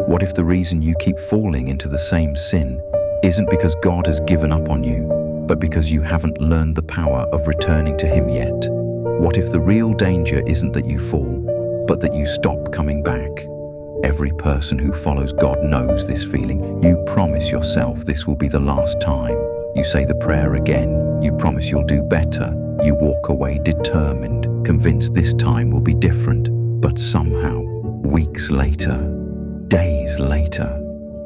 What if the reason you keep falling into the same sin isn't because God has given up on you, but because you haven't learned the power of returning to Him yet? What if the real danger isn't that you fall, but that you stop coming back? Every person who follows God knows this feeling. You promise yourself this will be the last time. You say the prayer again. You promise you'll do better. You walk away determined, convinced this time will be different. But somehow, weeks later, days later,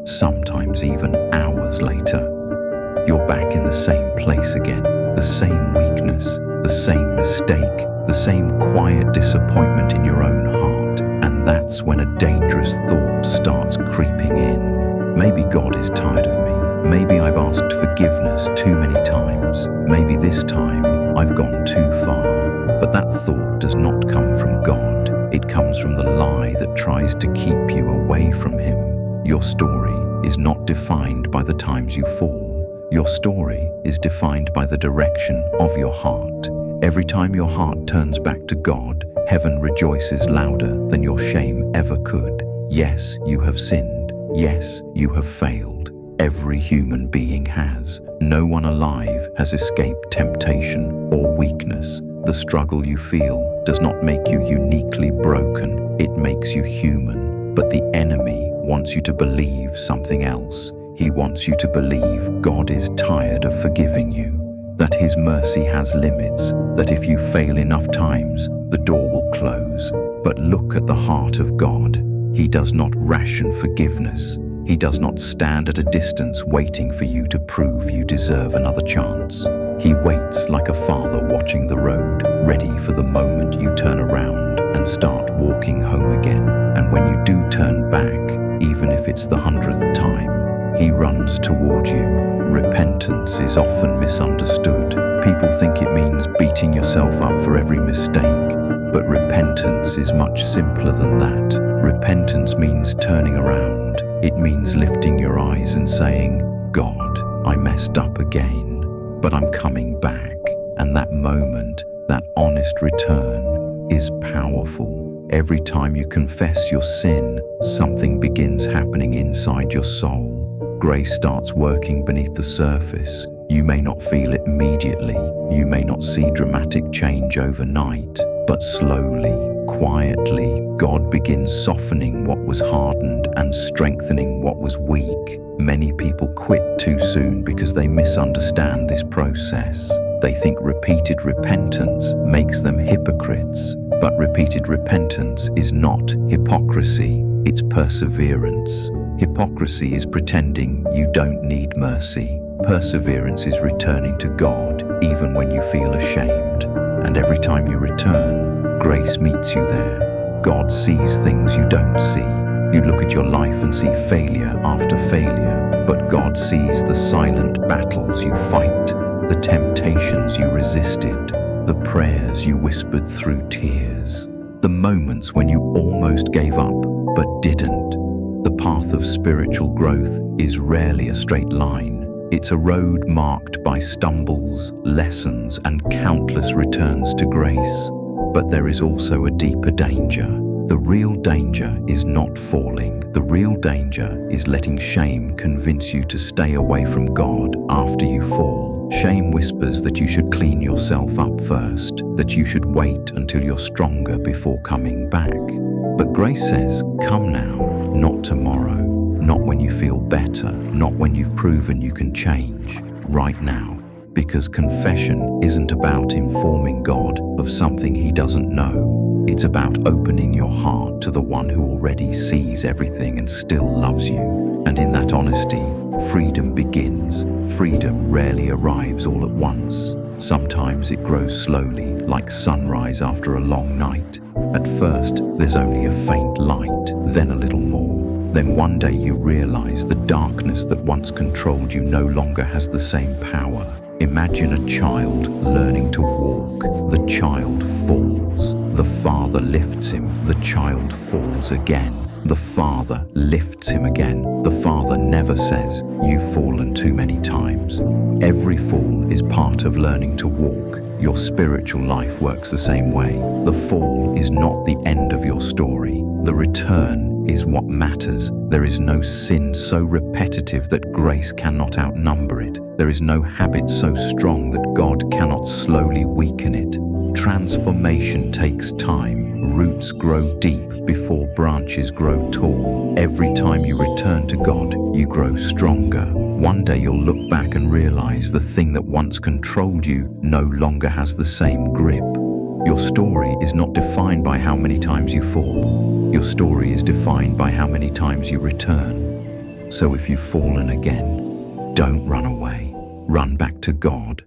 sometimes even hours later, you're back in the same place again. The same weakness, the same mistake, the same quiet disappointment in your own heart. And that's when a dangerous thought starts creeping in. Maybe God is tired of me. Maybe I've asked forgiveness too many times. Maybe this time I've gone too far. But that thought does not come from God. It comes from the lie that tries to keep you away from Him. Your story is not defined by the times you fall. Your story is defined by the direction of your heart. Every time your heart turns back to God, heaven rejoices louder than your shame ever could. Yes, you have sinned. Yes, you have failed. Every human being has. No one alive has escaped temptation or weakness. The struggle you feel does not make you uniquely broken. It makes you human. But the enemy wants you to believe something else. He wants you to believe God is tired of forgiving you, that His mercy has limits, that if you fail enough times, the door will close. But look at the heart of God. He does not ration forgiveness. He does not stand at a distance waiting for you to prove you deserve another chance. He waits like a father watching the road, ready for the moment you turn around and start walking home again. And when you do turn back, even if it's the 100th time, He runs toward you. Repentance is often misunderstood. People think it means beating yourself up for every mistake, but repentance is much simpler than that. Repentance means turning around. It means lifting your eyes and saying, God, I messed up again, but I'm coming back. And that moment, that honest return, is powerful. Every time you confess your sin, something begins happening inside your soul. Grace starts working beneath the surface. You may not feel it immediately. You may not see dramatic change overnight, but slowly, quietly, God begins softening what was hardened and strengthening what was weak. Many people quit too soon because they misunderstand this process. They think repeated repentance makes them hypocrites, but repeated repentance is not hypocrisy, it's perseverance. Hypocrisy is pretending you don't need mercy. Perseverance is returning to God even when you feel ashamed. And every time you return, grace meets you there. God sees things you don't see. You look at your life and see failure after failure, but God sees the silent battles you fight, the temptations you resisted, the prayers you whispered through tears, the moments when you almost gave up but didn't. The path of spiritual growth is rarely a straight line. It's a road marked by stumbles, lessons, and countless returns to grace. But there is also a deeper danger. The real danger is not falling. The real danger is letting shame convince you to stay away from God after you fall. Shame whispers that you should clean yourself up first, that you should wait until you're stronger before coming back. But grace says, come now. Not tomorrow, not when you feel better, not when you've proven you can change, right now. Because confession isn't about informing God of something He doesn't know. It's about opening your heart to the one who already sees everything and still loves you. And in that honesty, freedom begins. Freedom rarely arrives all at once. Sometimes it grows slowly, like sunrise after a long night. At first, there's only a faint light, then a little more. Then one day you realize the darkness that once controlled you no longer has the same power. Imagine a child learning to walk. The child falls. The father lifts him. The child falls again. The father lifts him again. The father never says, "You've fallen too many times." Every fall is part of learning to walk. Your spiritual life works the same way. The fall is not the end of your story. The return is what matters. There is no sin so repetitive that grace cannot outnumber it. There is no habit so strong that God cannot slowly weaken it. Transformation takes time. Roots grow deep before branches grow tall. Every time you return to God, you grow stronger. One day you'll look back and realize the thing that once controlled you no longer has the same grip. Your story is not defined by how many times you fall. Your story is defined by how many times you return. So if you've fallen again, don't run away. Run back to God.